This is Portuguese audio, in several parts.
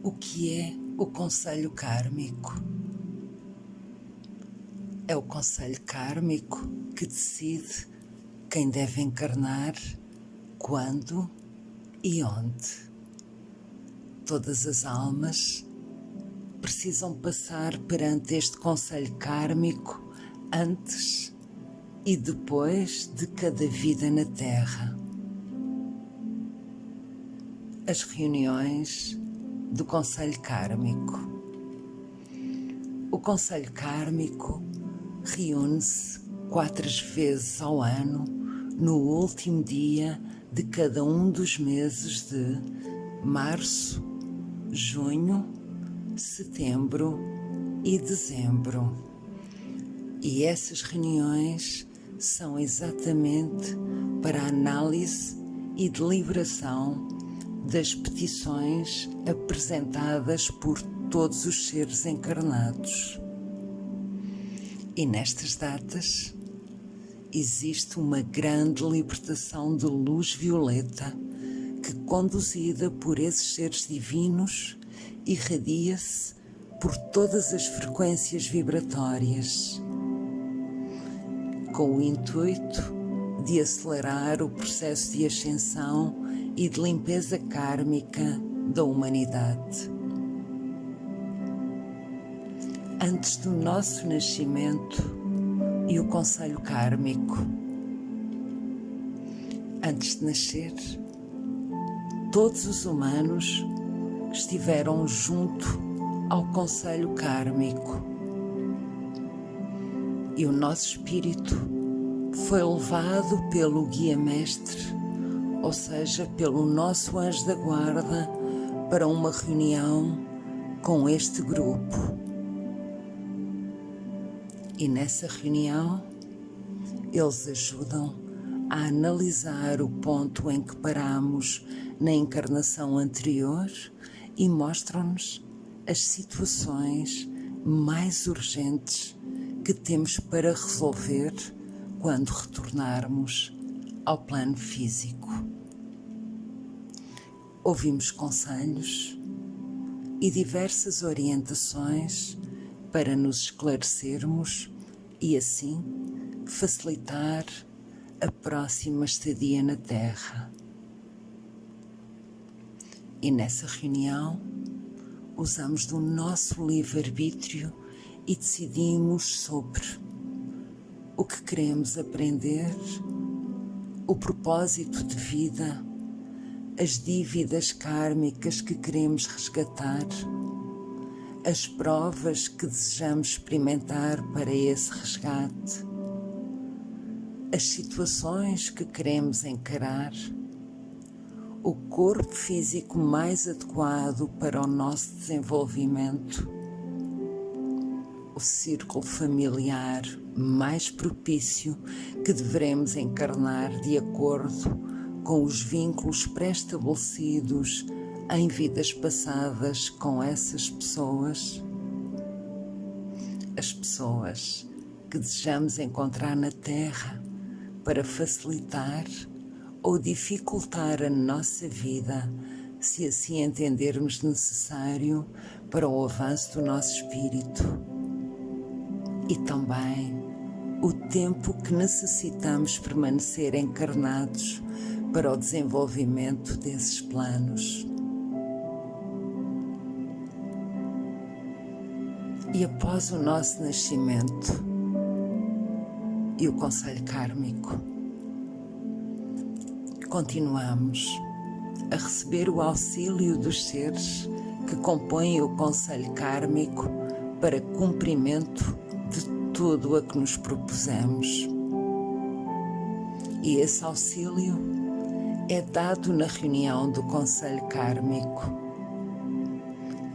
O que é o conselho kármico? É o conselho kármico que decide quem deve encarnar, quando e onde. Todas as almas precisam passar perante este conselho kármico antes e depois de cada vida na Terra. As reuniões do conselho kármico. O conselho kármico reúne-se 4 vezes ao ano, no último dia de cada um dos meses de março, junho, setembro e dezembro. E essas reuniões são exatamente para a análise e deliberação das petições apresentadas por todos os seres encarnados. E nestas datas existe uma grande libertação de luz violeta que, conduzida por esses seres divinos, irradia-se por todas as frequências vibratórias, com o intuito de acelerar o processo de ascensão e de limpeza kármica da humanidade. Antes do nosso nascimento e o conselho kármico. Antes de nascer, todos os humanos estiveram junto ao conselho kármico e o nosso espírito foi levado pelo guia-mestre, ou seja, pelo nosso anjo da guarda, para uma reunião com este grupo. E nessa reunião, eles ajudam a analisar o ponto em que paramos na encarnação anterior e mostram-nos as situações mais urgentes que temos para resolver quando retornarmos ao plano físico. Ouvimos conselhos e diversas orientações para nos esclarecermos e assim facilitar a próxima estadia na Terra. E nessa reunião usamos do nosso livre-arbítrio e decidimos sobre o que queremos aprender, o propósito de vida, as dívidas kármicas que queremos resgatar, as provas que desejamos experimentar para esse resgate, as situações que queremos encarar, o corpo físico mais adequado para o nosso desenvolvimento, o círculo familiar mais propício que devemos encarnar de acordo com os vínculos pré-estabelecidos em vidas passadas com essas pessoas, as pessoas que desejamos encontrar na Terra para facilitar ou dificultar a nossa vida, se assim entendermos necessário para o avanço do nosso espírito, e também o tempo que necessitamos permanecer encarnados para o desenvolvimento desses planos. E após o nosso nascimento e o conselho kármico, continuamos a receber o auxílio dos seres que compõem o conselho kármico para cumprimento de tudo a que nos propusemos. E esse auxílio é dado na reunião do conselho kármico.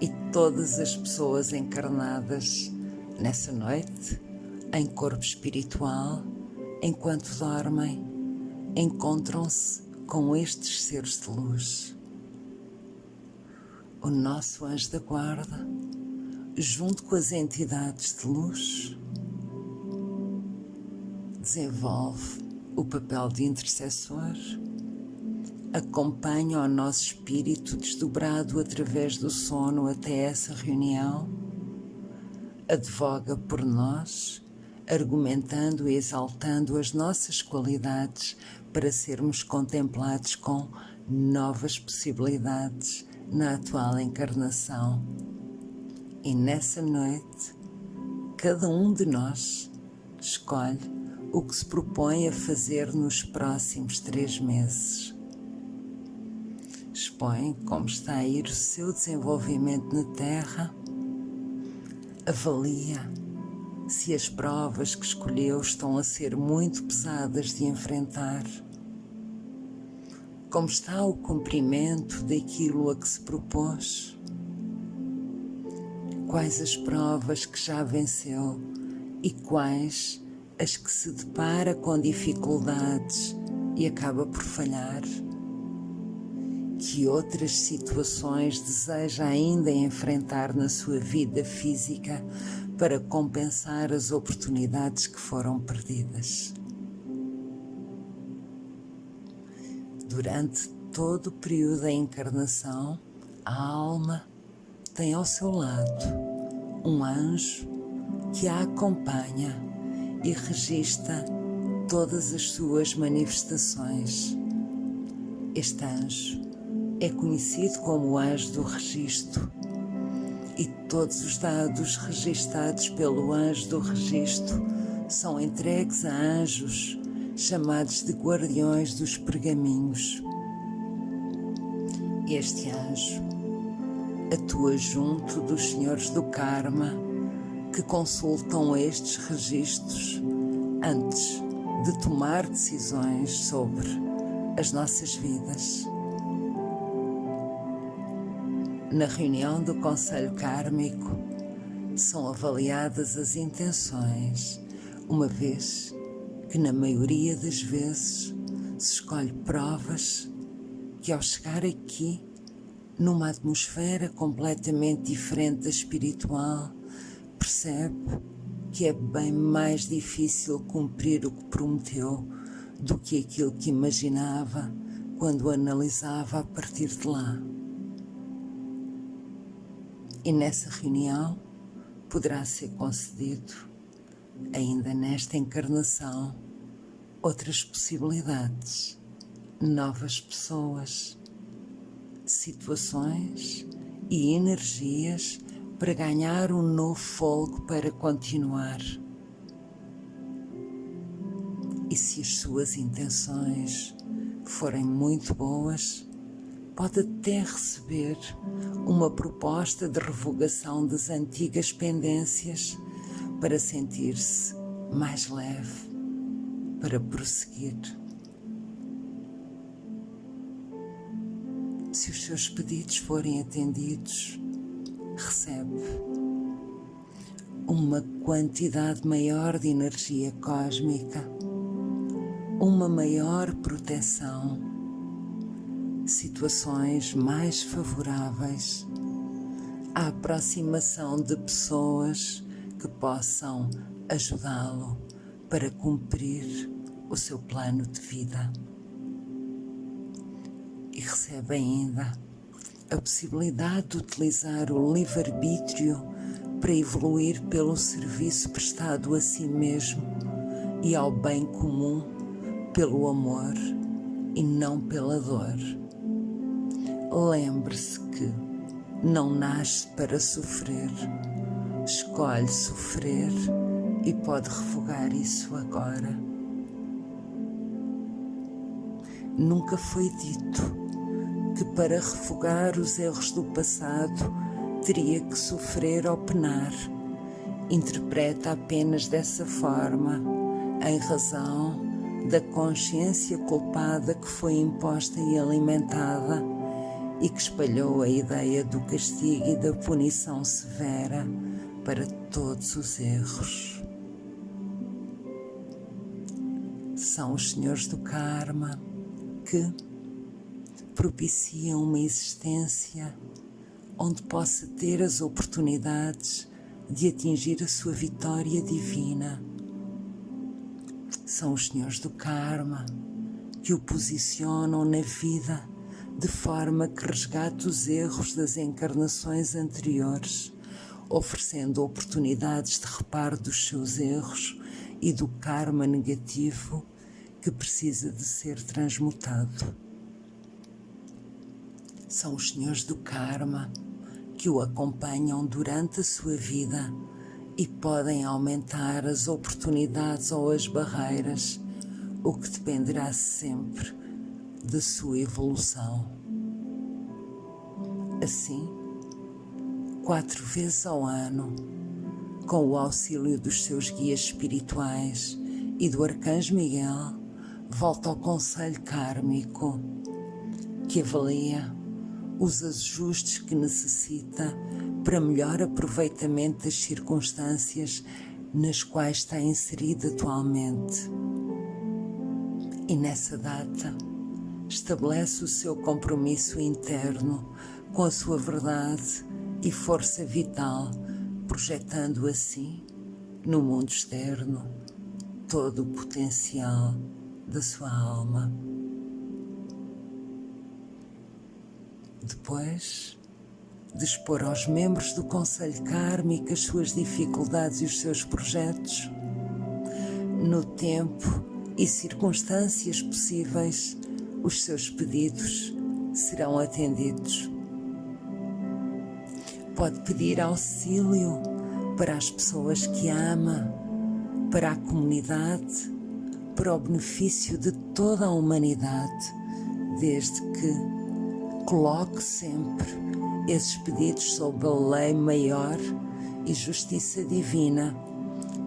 E todas as pessoas encarnadas nessa noite, em corpo espiritual, enquanto dormem, encontram-se com estes seres de luz. O nosso anjo da guarda, junto com as entidades de luz, desenvolve o papel de intercessor, acompanha o nosso espírito desdobrado através do sono até essa reunião, advoga por nós, argumentando e exaltando as nossas qualidades para sermos contemplados com novas possibilidades na atual encarnação. E nessa noite, cada um de nós escolhe o que se propõe a fazer nos próximos 3 meses. Expõe como está a ir o seu desenvolvimento na Terra, avalia se as provas que escolheu estão a ser muito pesadas de enfrentar, como está o cumprimento daquilo a que se propôs, quais as provas que já venceu e quais as que se depara com dificuldades e acaba por falhar. Que outras situações deseja ainda enfrentar na sua vida física para compensar as oportunidades que foram perdidas. Durante todo o período da encarnação, a alma tem ao seu lado um anjo que a acompanha e registra todas as suas manifestações. Este anjo é conhecido como o anjo do registro e todos os dados registados pelo anjo do registro são entregues a anjos chamados de guardiões dos pergaminhos. Este anjo atua junto dos senhores do karma que consultam estes registros antes de tomar decisões sobre as nossas vidas. Na reunião do Conselho Kármico são avaliadas as intenções, uma vez que na maioria das vezes se escolhe provas que ao chegar aqui, numa atmosfera completamente diferente da espiritual, percebe que é bem mais difícil cumprir o que prometeu do que aquilo que imaginava quando o analisava a partir de lá. E nessa reunião poderá ser concedido, ainda nesta encarnação, outras possibilidades, novas pessoas, situações e energias para ganhar um novo fôlego para continuar. E se as suas intenções forem muito boas, pode até receber uma proposta de revogação das antigas pendências para sentir-se mais leve, para prosseguir. Se os seus pedidos forem atendidos, recebe uma quantidade maior de energia cósmica, uma maior proteção, situações mais favoráveis, a aproximação de pessoas que possam ajudá-lo para cumprir o seu plano de vida. E recebe ainda a possibilidade de utilizar o livre-arbítrio para evoluir pelo serviço prestado a si mesmo e ao bem comum pelo amor e não pela dor. Lembre-se que não nasce para sofrer, escolhe sofrer e pode revogar isso agora. Nunca foi dito que para revogar os erros do passado teria que sofrer ou penar. Interpreta apenas dessa forma, em razão da consciência culpada que foi imposta e alimentada e que espalhou a ideia do castigo e da punição severa para todos os erros. São os senhores do karma que propiciam uma existência onde possa ter as oportunidades de atingir a sua vitória divina. São os senhores do karma que o posicionam na vida de forma que resgate os erros das encarnações anteriores, oferecendo oportunidades de reparo dos seus erros e do karma negativo que precisa de ser transmutado. São os senhores do karma que o acompanham durante a sua vida e podem aumentar as oportunidades ou as barreiras, o que dependerá sempre da sua evolução. Assim, 4 vezes ao ano, com o auxílio dos seus guias espirituais e do Arcanjo Miguel, volta ao conselho kármico, que avalia os ajustes que necessita para melhor aproveitamento das circunstâncias nas quais está inserida atualmente. E nessa data, estabelece o seu compromisso interno com a sua verdade e força vital, projetando assim, no mundo externo, todo o potencial da sua alma. Depois de expor aos membros do Conselho Kármico as suas dificuldades e os seus projetos, no tempo e circunstâncias possíveis, os seus pedidos serão atendidos. Pode pedir auxílio para as pessoas que ama, para a comunidade, para o benefício de toda a humanidade, desde que coloque sempre esses pedidos sob a lei maior e justiça divina,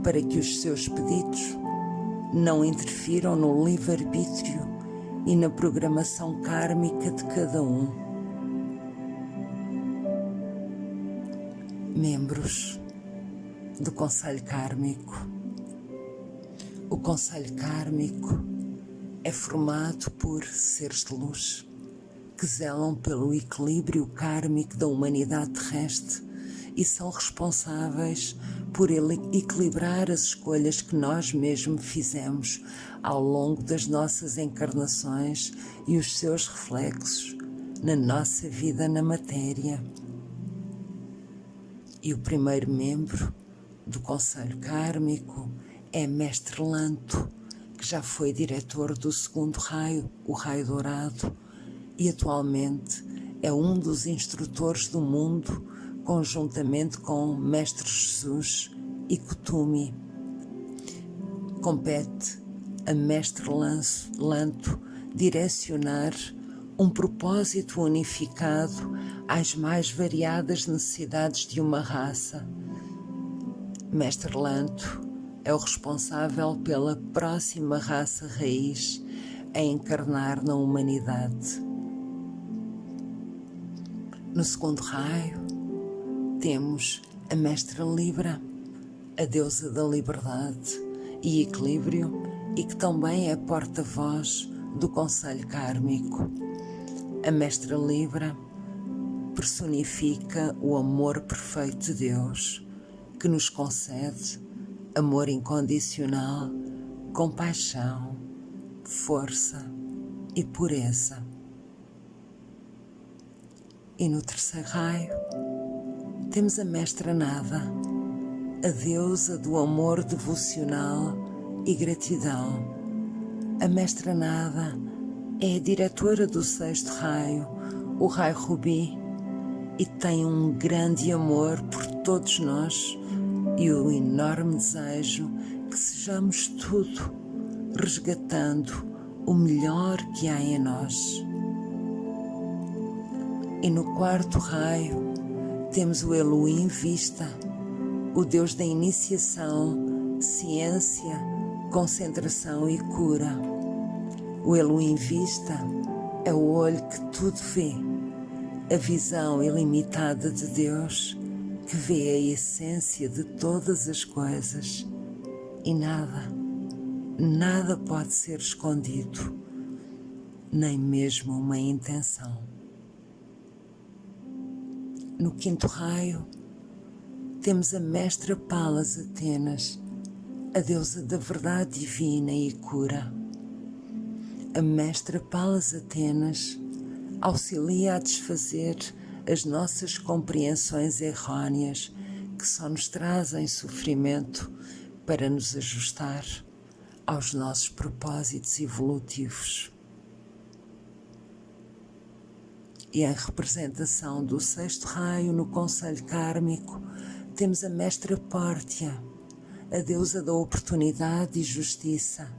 para que os seus pedidos não interfiram no livre-arbítrio e na programação kármica de cada um. Membros do Conselho Kármico. O Conselho Kármico é formado por seres de luz que zelam pelo equilíbrio kármico da humanidade terrestre e são responsáveis por equilibrar as escolhas que nós mesmos fizemos ao longo das nossas encarnações e os seus reflexos na nossa vida na matéria. E o primeiro membro do Conselho Kármico é Mestre Lanto, que já foi diretor do 2º raio, o Raio Dourado, e atualmente é um dos instrutores do mundo, conjuntamente com Mestre Jesus e Kutumi. Compete a Mestre Lanto direcionar um propósito unificado às mais variadas necessidades de uma raça. Mestre Lanto é o responsável pela próxima raça raiz a encarnar na humanidade. No 2º raio, temos a Mestra Libra, a deusa da liberdade e equilíbrio, e que também é porta-voz do Conselho Kármico. A Mestra Libra personifica o amor perfeito de Deus, que nos concede amor incondicional, compaixão, força e pureza. E no 3º raio, temos a Mestra Nada, a deusa do amor devocional e gratidão. A Mestra Nada é a diretora do 6º raio, o Raio Rubi, e tem um grande amor por todos nós e o enorme desejo que sejamos tudo, resgatando o melhor que há em nós. E no 4º raio temos o Elohim Vista, o Deus da iniciação, ciência, concentração e cura. O Elohim Vista é o olho que tudo vê, a visão ilimitada de Deus que vê a essência de todas as coisas e nada pode ser escondido, nem mesmo uma intenção. No 5º raio, temos a Mestra Palas Atenas, a deusa da verdade divina e cura. a Mestra Palas Atenas auxilia a desfazer as nossas compreensões errôneas que só nos trazem sofrimento para nos ajustar aos nossos propósitos evolutivos. E em representação do sexto raio no conselho kármico, temos a Mestra Pórtia, a deusa da oportunidade e justiça,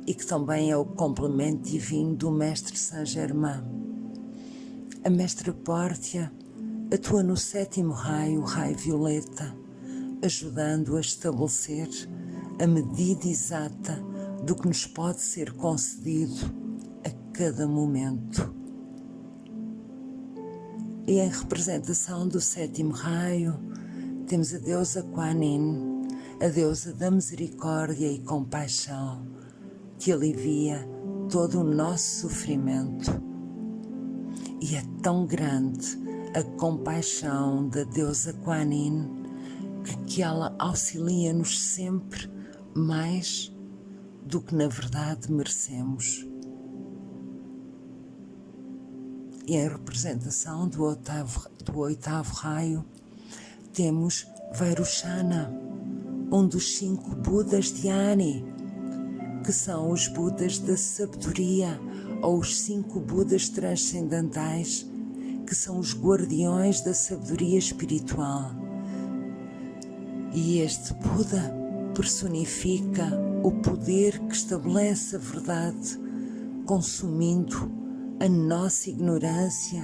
e que também é o complemento divino do Mestre Saint-Germain. A Mestra Pórtia atua no sétimo raio, o raio violeta, ajudando a estabelecer a medida exata do que nos pode ser concedido a cada momento. E em representação do sétimo raio, temos a deusa Kuan Yin, a deusa da misericórdia e compaixão, que alivia todo o nosso sofrimento. E é tão grande a compaixão da deusa Kuan Yin que ela auxilia-nos sempre mais do que na verdade merecemos. E em representação do oitavo raio, temos Vairochana, um dos 5 Budas de Ani, que são os Budas da sabedoria, ou os 5 Budas transcendentais, que são os guardiões da sabedoria espiritual. E este Buda personifica o poder que estabelece a verdade, consumindo a nossa ignorância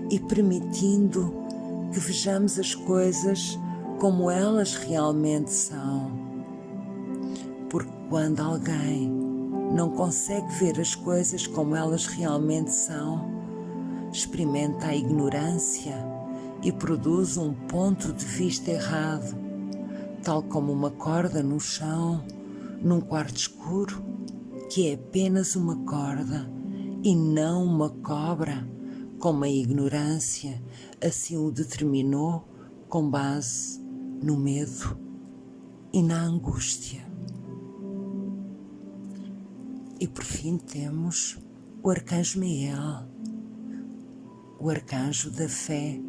e permitindo que vejamos as coisas como elas realmente são. Porque quando alguém não consegue ver as coisas como elas realmente são, experimenta a ignorância e produz um ponto de vista errado, tal como uma corda no chão, num quarto escuro, que é apenas uma corda e não uma cobra, como a ignorância assim o determinou com base no medo e na angústia. E por fim temos o Arcanjo Miguel, o arcanjo da fé,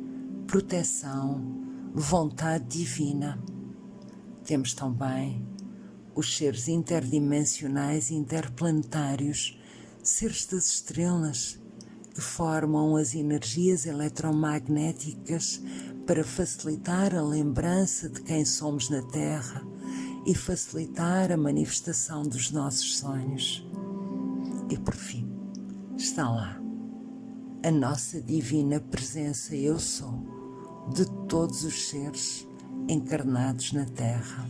proteção, vontade divina. Temos também os seres interdimensionais e interplanetários, seres das estrelas, que formam as energias eletromagnéticas para facilitar a lembrança de quem somos na Terra e facilitar a manifestação dos nossos sonhos. E por fim, está lá a nossa divina presença Eu Sou, de todos os seres encarnados na Terra.